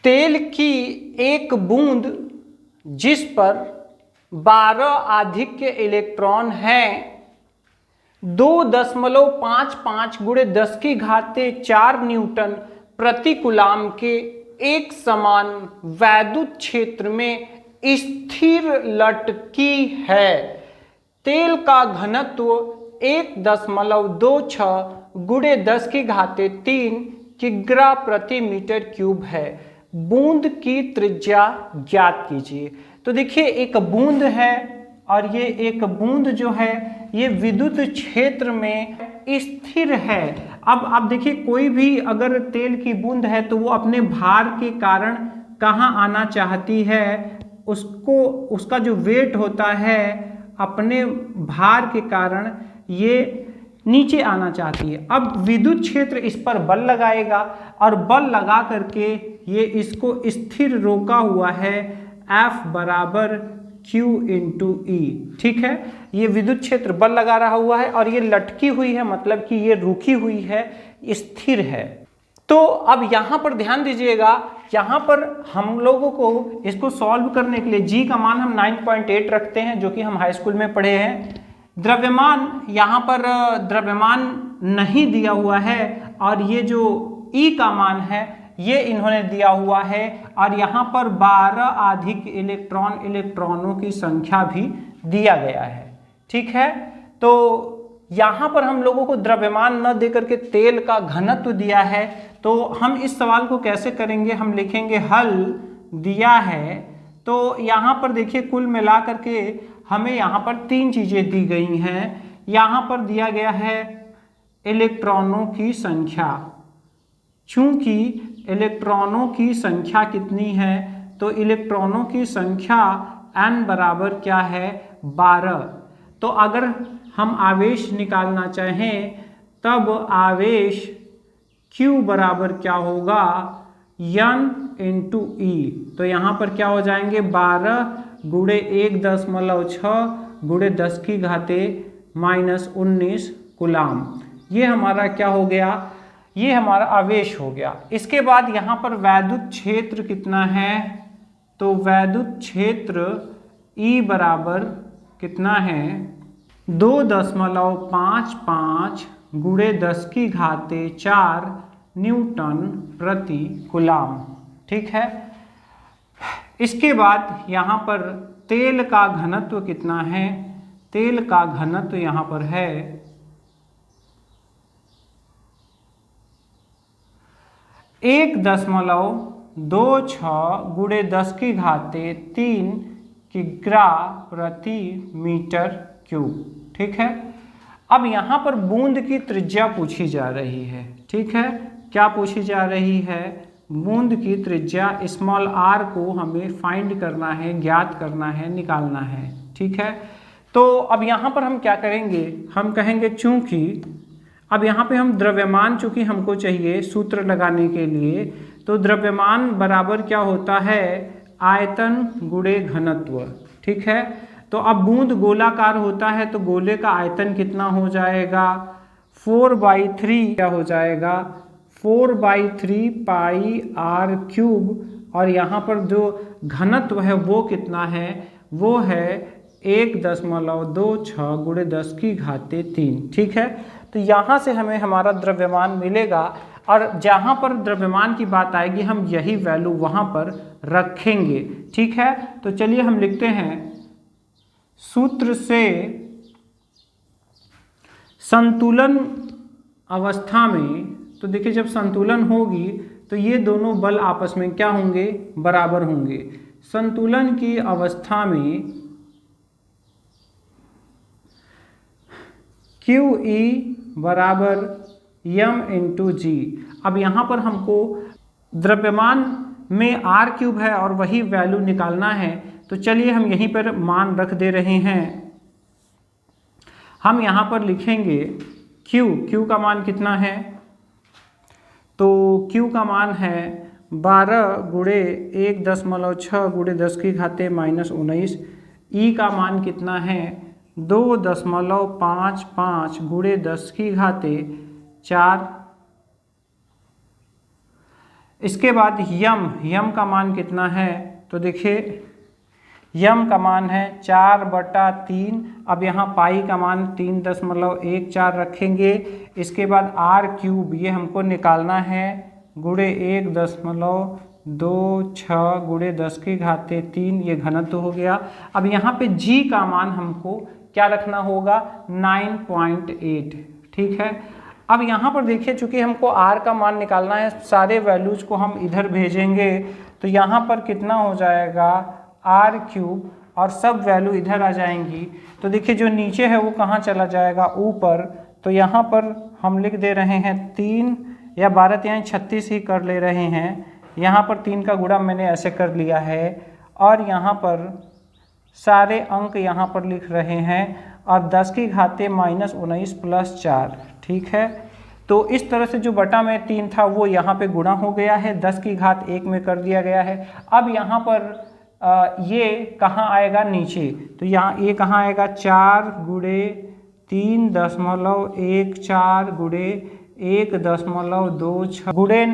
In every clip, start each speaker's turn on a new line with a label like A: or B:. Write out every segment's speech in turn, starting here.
A: तेल की एक बूंद जिस पर 12 आधिक्य इलेक्ट्रॉन हैं 2.55 गुणे 10⁴ न्यूटन प्रति कूलाम के एक समान वैद्युत क्षेत्र में स्थिर लटकी है। तेल का घनत्व 1.26 गुणे 10⁻³ किग्रा प्रति मीटर क्यूब है। बूंद की त्रिज्या ज्ञात कीजिए। तो देखिए एक बूंद है और ये एक बूंद जो है ये विद्युत क्षेत्र में स्थिर है। अब आप देखिए कोई भी अगर तेल की बूंद है तो वो अपने भार के कारण कहाँ आना चाहती है, उसको उसका जो वेट होता है अपने भार के कारण ये नीचे आना चाहती है। अब विद्युत क्षेत्र इस पर बल लगाएगा और बल लगा करके ये इसको स्थिर रोका हुआ है F बराबर Q इंटू E। ठीक है, ये विद्युत क्षेत्र बल लगा रहा हुआ है और ये लटकी हुई है, मतलब कि ये रुकी हुई है, स्थिर है। तो अब यहाँ पर ध्यान दीजिएगा, यहाँ पर हम लोगों को इसको सॉल्व करने के लिए G का मान हम 9.8 रखते हैं, जो कि हम हाई स्कूल में पढ़े हैं। द्रव्यमान, यहाँ पर द्रव्यमान नहीं दिया हुआ है और ये जो E का मान है ये इन्होंने दिया हुआ है और यहाँ पर 12 अधिक इलेक्ट्रॉनों की संख्या भी दिया गया है। ठीक है, तो यहाँ पर हम लोगों को द्रव्यमान न देकर के तेल का घनत्व दिया है। तो हम इस सवाल को कैसे करेंगे, हम लिखेंगे हल दिया है। तो यहाँ पर देखिए कुल मिला करके हमें यहाँ पर 3 चीज़ें दी गई हैं। यहाँ पर दिया गया है इलेक्ट्रॉनों की संख्या, चूंकि इलेक्ट्रॉनों की संख्या कितनी है, तो इलेक्ट्रॉनों की संख्या n बराबर क्या है 12। तो अगर हम आवेश निकालना चाहें तब आवेश Q बराबर क्या होगा N इंटू E। तो यहाँ पर क्या हो जाएंगे 12 गुणे 1.6 गुणे 10⁻⁻19 कूलाम। ये हमारा क्या हो गया, ये हमारा आवेश हो गया। इसके बाद यहाँ पर वैद्युत क्षेत्र कितना है, तो वैद्युत क्षेत्र E बराबर कितना है 2.55 गुणे 10⁻⁴ न्यूटन प्रति कूलाम। ठीक है, इसके बाद यहाँ पर तेल का घनत्व कितना है, तेल का घनत्व यहाँ पर है 1.26 गुणे 10⁻³ किग्रा प्रति मीटर क्यूब। ठीक है, अब यहाँ पर बूंद की त्रिज्या पूछी जा रही है। ठीक है, क्या पूछी जा रही है, बूंद की त्रिज्या स्मॉल r को हमें फाइंड करना है, ज्ञात करना है, निकालना है। ठीक है, तो अब यहाँ पर हम क्या करेंगे, हम कहेंगे चूंकि अब यहाँ पे हम द्रव्यमान चूंकि हमको चाहिए सूत्र लगाने के लिए, तो द्रव्यमान बराबर क्या होता है आयतन गुणे घनत्व। ठीक है, तो अब बूंद गोलाकार होता है तो गोले का आयतन कितना हो जाएगा 4/3 क्या हो जाएगा 4/3 पाई r³ और यहाँ पर जो घनत्व है वो कितना है, वो है 1.26 गुणे 10⁻⁻3। ठीक है, तो यहाँ से हमें हमारा द्रव्यमान मिलेगा और जहाँ पर द्रव्यमान की बात आएगी हम यही वैल्यू वहाँ पर रखेंगे। ठीक है, तो चलिए हम लिखते हैं सूत्र से संतुलन अवस्था में, तो देखिए जब संतुलन होगी तो ये दोनों बल आपस में क्या होंगे, बराबर होंगे। संतुलन की अवस्था में QE बराबर m इंटू G। अब यहाँ पर हमको द्रव्यमान में r³ है और वही वैल्यू निकालना है, तो चलिए हम यहीं पर मान रख दे रहे हैं। हम यहाँ पर लिखेंगे Q का मान कितना है, तो Q का मान है 12 गुणे 1.6 गुणे 10⁻⁻19। E का मान कितना है 2.55 गुणे 10⁻⁴। इसके बाद यम का मान कितना है, तो देखिए यम का मान है 4/3। अब यहाँ पाई का मान 3.14 रखेंगे। इसके बाद r³ ये हमको निकालना है, गुणे 1.26 गुणे 10⁻³ ये घनत्व हो गया। अब यहाँ पे g का मान हमको क्या रखना होगा, 9.8। ठीक है, अब यहाँ पर देखिए चूंकि हमको r का मान निकालना है, सारे वैल्यूज को हम इधर भेजेंगे तो यहाँ पर कितना हो जाएगा r³ और सब वैल्यू इधर आ जाएंगी। तो देखिए जो नीचे है वो कहाँ चला जाएगा, ऊपर। तो यहाँ पर हम लिख दे रहे हैं 3 या 12 36 ही कर ले रहे हैं। यहाँ पर 3 का गुणा मैंने ऐसे कर लिया है और यहाँ पर सारे अंक यहाँ पर लिख रहे हैं और 10⁻⁻19 + 4। ठीक है, तो इस तरह से जो बटा में 3 था वो यहाँ पे गुणा हो गया है, 10⁻1 में कर दिया गया है। अब यहाँ पर ये कहाँ आएगा, नीचे। तो यहाँ ये कहाँ आएगा, 4 गुणे 3.14 गुणे 1.26 गुणे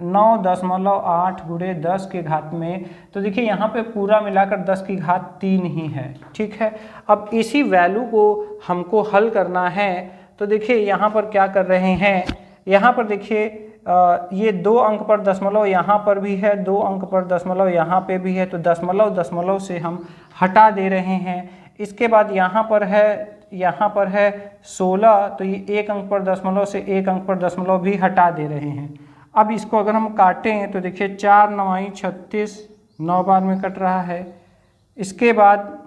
A: 9.8 गुणे 10⁻⁻। तो देखिए यहाँ पे पूरा मिलाकर 10⁻3 ही है। ठीक है, अब इसी वैल्यू को हमको हल करना है। तो देखिए यहाँ पर क्या कर रहे हैं, यहाँ पर देखिए ये 2 अंक पर दशमलव यहाँ पर भी है, 2 अंक पर दशमलव यहाँ पे भी है, तो दशमलव से हम हटा दे रहे हैं। इसके बाद यहाँ पर है 16, तो ये 1 अंक पर दशमलव से 1 अंक पर दशमलव भी हटा दे रहे हैं। अब इसको अगर हम काटें तो देखिए 4 9 36, 9 बार में कट रहा है। इसके बाद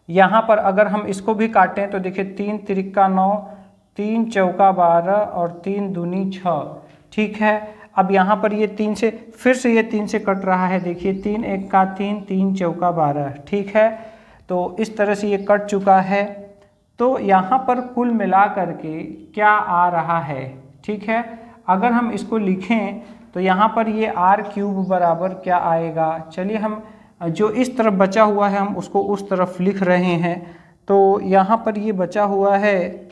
A: यहाँ पर अगर हम इसको भी काटें तो देखिए 3 तिरिका 9, 3 चौका 12 और 3 दूनी 6। ठीक है, अब यहाँ पर ये 3 से फिर से ये 3 से कट रहा है। देखिए 3 1 का 3, 3 चौका 12। ठीक है, तो इस तरह से ये कट चुका है। तो यहाँ पर कुल मिला करके क्या आ रहा है, ठीक है, अगर हम इसको लिखें तो यहाँ पर ये r³ बराबर क्या आएगा। चलिए हम जो इस तरफ बचा हुआ है हम उसको उस तरफ लिख रहे हैं। तो यहाँ पर ये बचा हुआ है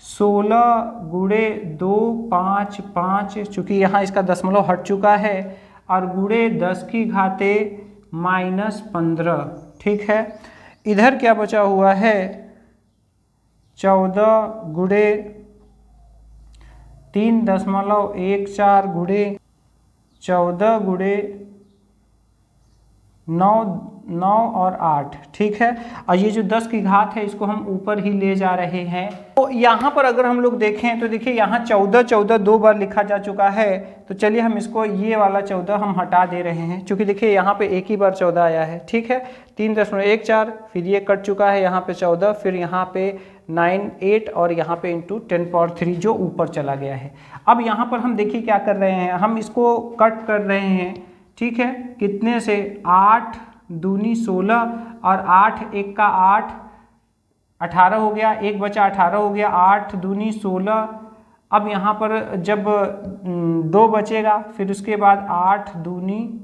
A: 16 गुणे 2 5 5, चूँकि यहाँ इसका दशमलव हट चुका है, और गुणे 10⁻⁻15। ठीक है, इधर क्या बचा हुआ है 14 गुणे 3.14 गुणे 14 गुणे 9 और 8। ठीक है, और ये जो 10⁻ है इसको हम ऊपर ही ले जा रहे हैं। तो यहाँ पर अगर हम लोग देखें तो देखिए यहाँ 14 2 बार लिखा जा चुका है। तो चलिए हम इसको ये वाला 14 हम हटा दे रहे हैं, क्योंकि देखिए यहाँ पे एक ही बार 14 आया है। ठीक है, 3.14, फिर ये कट चुका है यहाँ पे 14, फिर यहाँ पे 9 8 और यहाँ पे इंटू 10⁻³ जो ऊपर चला गया है। अब यहाँ पर हम देखिए क्या कर रहे हैं, हम इसको कट कर रहे हैं। ठीक है, कितने से, 8 दूनी 16 और 8 1 का 8 18 हो गया, 1 बचा 18 हो गया, 8 दूनी 16। अब यहाँ पर जब 2 बचेगा फिर उसके बाद 8 दूनी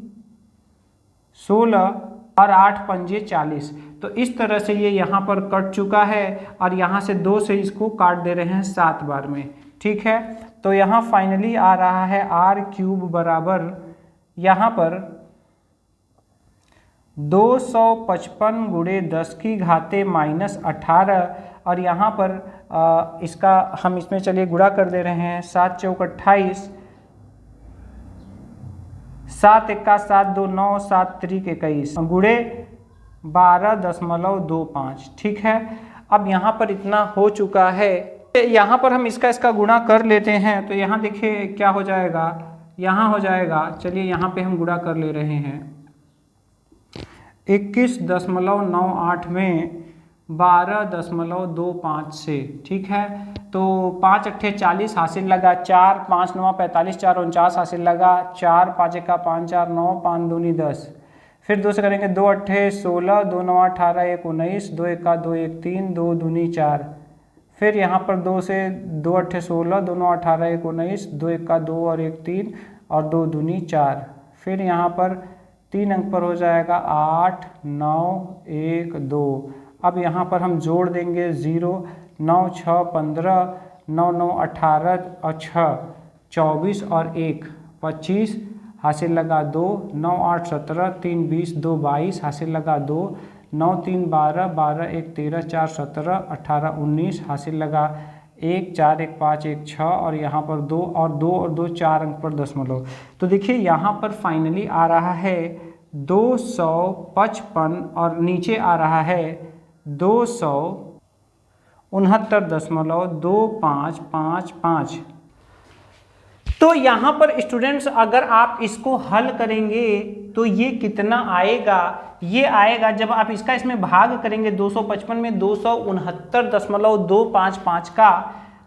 A: 16 और 8 पंजे 40। तो इस तरह से ये यहाँ पर कट चुका है और यहाँ से 2 से इसको काट दे रहे हैं 7 बार में। ठीक है, तो यहाँ फाइनली आ रहा है r³ बराबर यहाँ पर 255 गुणे 10⁻⁻18, और यहाँ पर इसका हम इसमें चलिए गुणा कर दे रहे हैं। 7 चौक 28, 7 1 का 7 2 9, 7 त्रिक 21 गुणे 12.25। ठीक है, अब यहाँ पर इतना हो चुका है। यहाँ पर हम इसका गुणा कर लेते हैं। तो यहाँ देखिए क्या हो जाएगा, यहाँ हो जाएगा, चलिए यहाँ पे हम गुणा कर ले रहे हैं 21.98 में 12.25 से। ठीक है, तो 5 8 40 हासिल लगा, 4 5 9 45, 4 49 हासिल लगा, 4 5 1 5 4 9, 5 दूनी 10, फिर 2 से करेंगे 2 8 16, 2 9 18, 1 19, 2 1 2 1 3, 2 दूनी 4, फिर यहाँ पर 2 से 2 8 16, 2 9 18, 1 19, 2 1 2 और 1 3 और 2 दूनी 4, फिर यहाँ पर 3 अंक पर हो जाएगा 8 9 1 2। अब यहाँ पर हम जोड़ देंगे 0, 9 6 15, 9 9 18 और 6 24 और 1 25, हासिल लगा 2, 9 8 17, 3 20, 2 22, हासिल लगा 2, 9 3 12, 12 1 13, 4 17, 18 19, हासिल लगा 1, 4 1 5 1 6 और यहाँ पर 2 और 2 और 2 4 अंक पर दशमलव। तो देखिए यहाँ पर फाइनली आ रहा है 255 और नीचे आ रहा है 269.2555। तो यहाँ पर स्टूडेंट्स अगर आप इसको हल करेंगे तो ये कितना आएगा, ये आएगा जब आप इसका इसमें भाग करेंगे 255 में 269.255 का,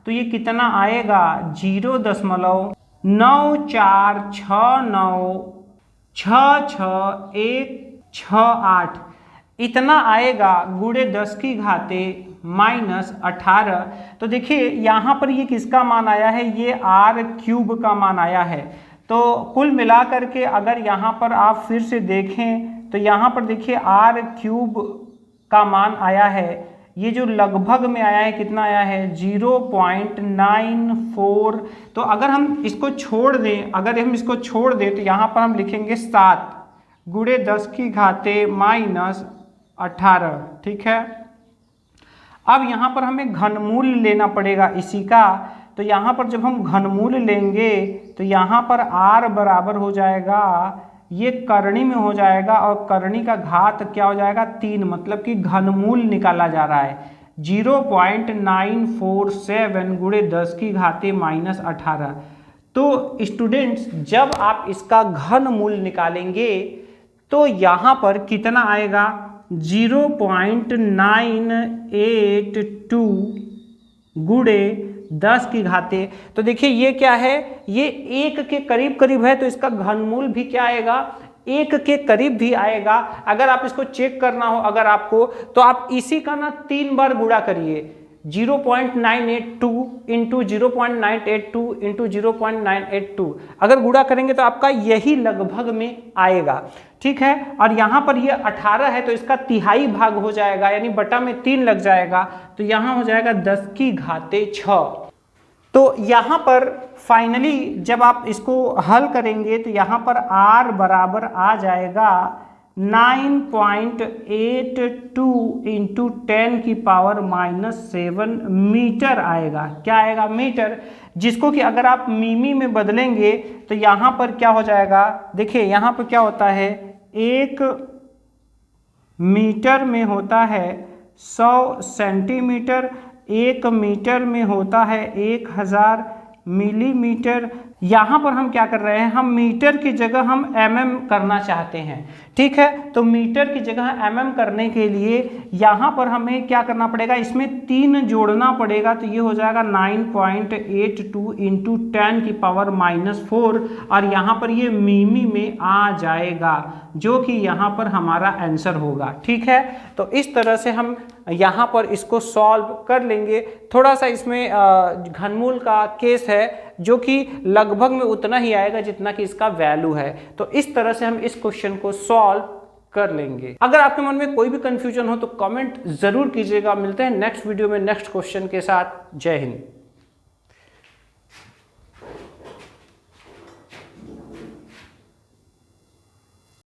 A: तो ये कितना आएगा 0.9469666168 इतना आएगा गुणे 10 की घाते -18। तो देखिए यहाँ पर ये किसका मान आया है, ये r³ का मान आया है। तो कुल मिलाकर के अगर यहाँ पर आप फिर से देखें तो यहाँ पर देखिए r³ का मान आया है, ये जो लगभग में आया है कितना आया है 0.94। तो अगर हम इसको छोड़ दें, तो यहाँ पर हम लिखेंगे 7 गुणे 10 की घाते -18, ठीक है। अब यहाँ पर हमें घनमूल लेना पड़ेगा इसी का। तो यहाँ पर जब हम घनमूल लेंगे तो यहाँ पर r बराबर हो जाएगा, ये करणी में हो जाएगा और करणी का घात क्या हो जाएगा 3, मतलब कि घनमूल निकाला जा रहा है 0.947 गुणे 10 की घाते -18। तो स्टूडेंट्स जब आप इसका घनमूल निकालेंगे तो यहाँ पर कितना आएगा 0.982 गुणे 10 की घाते। तो देखिए ये क्या है, ये 1 के करीब करीब है, तो इसका घनमूल भी क्या आएगा 1 के करीब भी आएगा। अगर आप इसको चेक करना हो अगर आपको, तो आप इसी का ना 3 बार गुणा करिए 0.982 इंटू 0.982 इंटू 0.982। अगर गुणा करेंगे तो आपका यही लगभग में आएगा, ठीक है। और यहाँ पर ये 18 है तो इसका तिहाई भाग हो जाएगा, यानी बटा में 3 लग जाएगा, तो यहाँ हो जाएगा 10 की घाते 6। तो यहाँ पर फाइनली जब आप इसको हल करेंगे तो यहाँ पर r बराबर आ जाएगा 9.82 इंटू 10 की पावर -7 मीटर आएगा। क्या आएगा मीटर, जिसको कि अगर आप मिमी में बदलेंगे तो यहाँ पर क्या हो जाएगा, देखिए यहाँ पर क्या होता है 1 मीटर में होता है 100 सेंटीमीटर, 1 मीटर में होता है 1000 मिलीमीटर। यहाँ पर हम क्या कर रहे हैं, हम मीटर की जगह हम mm करना चाहते हैं, ठीक है। तो मीटर की जगह mm करने के लिए यहाँ पर हमें क्या करना पड़ेगा, इसमें 3 जोड़ना पड़ेगा, तो ये हो जाएगा 9.82 इंटू 10 की पावर -4 और यहाँ पर ये मिमी में आ जाएगा, जो कि यहाँ पर हमारा आंसर होगा, ठीक है। तो इस तरह से हम यहाँ पर इसको सॉल्व कर लेंगे। थोड़ा सा इसमें घनमूल का केस है जो कि लगभग में उतना ही आएगा जितना कि इसका वैल्यू है। तो इस तरह से हम इस क्वेश्चन को सॉल्व कर लेंगे। अगर आपके मन में कोई भी कंफ्यूजन हो तो कमेंट जरूर कीजिएगा। मिलते हैं नेक्स्ट वीडियो में नेक्स्ट क्वेश्चन के साथ। जय हिंद।